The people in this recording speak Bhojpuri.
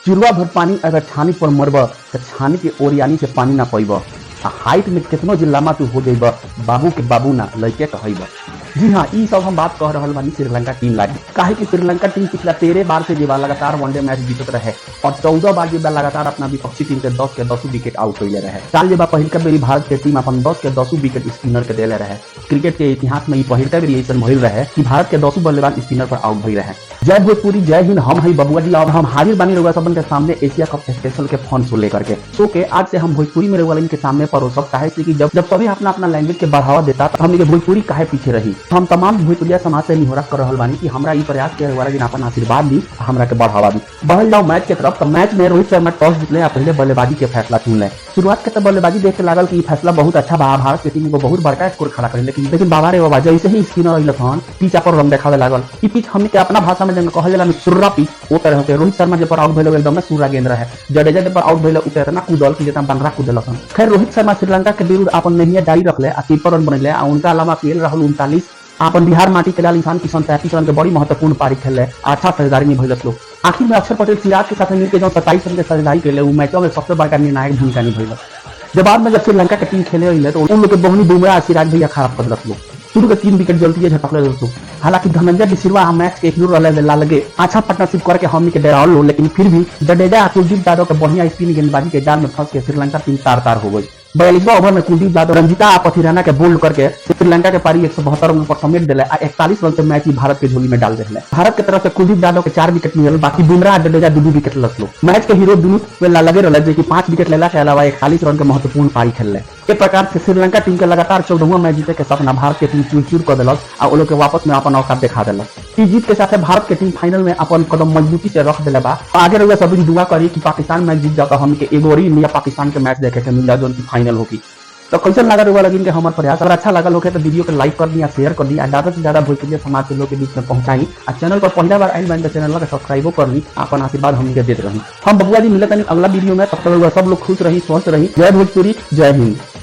चुरवा भर पानी अगर छानी पर मरब तो छानी के ओरियानी से पानी ना पैब। हाइट में कितनो जिल्लामा तू हो जाइब, बाबू के बाबू ना लड़के कहब। जी हाँ, ई सब हम बात कह रहा बानी श्रीलंका टीम लागी। काहे कि श्रीलंका टीम पिछला 13 बार से जेबा लगातार वनडे मैच जीतत रहे और 14 बार जेबा लगातार अपना विपक्षी टीम के 10 के 10 विकेट आउट होइले रहे। साल जेबा पहिलका बेरी भारत के टीम अपन 10 के 10 विकेट स्पिनर के देले रहे। क्रिकेट के इतिहास में ई पहिलका बेरी ऐसा भइल रहे कि भारत के 10 बल्लेबाज स्पिनर पर आउट भइल रहे। जय भोजपुरी, जय हिंद। हम हई बबुआ जी और हम हाजिर बानी रउआ सबन के सामने एशिया कप स्पेशल के फन शो लेकर के। सो के आज से हम भोजपुरी में रउआ के सामने परोसब काहे कि जब सभी अपना अपना लैंग्वेज के बढ़ावा देता तो हमनी के भोजपुरी काहे पीछे रही। हम तमाम भोजपुरिया समाज से निहोरा कर रहल बानी कि हमरा ई प्रयास के वाला दिन अपन आशीर्वाद दी, हमरा के बढ़ावा दी। बढ़ल जाओ मैच के तरफ। तो मैच में रोहित शर्मा टॉस जीतले आ पहले बल्लेबाजी के फैसला चुनले। शुरुआत के तो बल्लेबाजी देख के लागल कि फैसला बहुत अच्छा बा, भारत के टीम को बहुत बड़का स्कोर खड़ा करे, लेकिन बाबा रे बाबा जैसे ही स्पिनर अइल हन पिच पर रन देखावे लागल। ई पिच हमनी के अपना भाषा में जंग कहल जाला सुर्रा पिच, ओ तरह के रोहित शर्मा जे पर आउट भइल एकदम सुर्रा गेंद रहे। जडेजा जे पर आउट भइल उ इतना कूदल कि जितना बंदरा कूदलसन। खैर रोहित शर्मा श्रीलंका के विरुद्ध अपन नहिया जारी रखले आ 3 रन बनले आ उनका अलावा केएल राहुल 39, अपन बिहार माटी के लाल इंसान किशन 33 रन के बड़ी महत्वपूर्ण पारी खेले। अच्छा साझेदारी में भइलस लोग। आखिर में अक्षर पटेल सिराज के साथ मिलकर जो 27 रन के साझेदारी कैले उ मैचों में सबसे बड़का निर्णायक भूमिका निभाइल। जब बाद में जब श्रीलंका के टीम खेले रही तो उन लोग के बहुनी बुमराह सिराज भैया खराब कर दिलस लोग। शुरू के 3 विकेट जल्दी झटकले दोस्तों। हालांकि धनंजय डिसिल्वा मैच के इग्नोर लगे अच्छा पार्टनरशिप करके हमनी के डरावल लो, लेकिन फिर भी जडेजा कुलदीप यादव के बढ़िया स्पिन गेंदबाजी के जाल में फंस के श्रीलंका टीम तार हो गई। 42वां ओवर में कुलदीप यादव रंजीता पथिराना के बोल्ड करके श्रीलंका के पारी 172 रन पर समेट दिले आ 41 रन से मैच भारत के झोली में डाल दिले। भारत के तरफ से कुलदीप यादव के 4 विकेट मिलल, बाकी बुमराह जडेजा 2 विकेट लसलो। मैच के हीरो दुनू वेला लगे रहले जे कि 5 विकेट लेला के अलावा 41 रन के महत्वपूर्ण पारी खेलले। इस प्रकार से श्रीलंका टीम के लगातार 14वां मैच जीते के सपना भारत के टीम चूर कर दिलक आ ओ लोग के वापस में अपन औकात दिखा दिलक। ई जीत के साथ भारत के टीम फाइनल में अपन कदम मजबूती से रख दिले बा। आगे रउआ सब दुआ करी कि पाकिस्तान मैच जीत जाता हम के एगो और इंडिया पाकिस्तान के मैच देखे के मिल जाए जो उनकी फाइनल होगी। तो कैसे लगा रउआ लगिन के हमार प्रयास। अगर अच्छा लगा लोग है तो वीडियो को लाइक कर दी, शेयर कर दी, ज्यादा से ज्यादा भोजपुरी समाज के लोग के बीच में पहुंचाई। और चैनल पर पहला बार आइल बानी तो चैनल के सब्सक्राइब कर ली, अपन आशीर्वाद हमनी के देते रही। हम बबुआ जी मिलत नहीं अगला वीडियो में, तब तक सब लोग खुश रही, स्वस्थ रही। जय भोजपुरी, जय हिंद।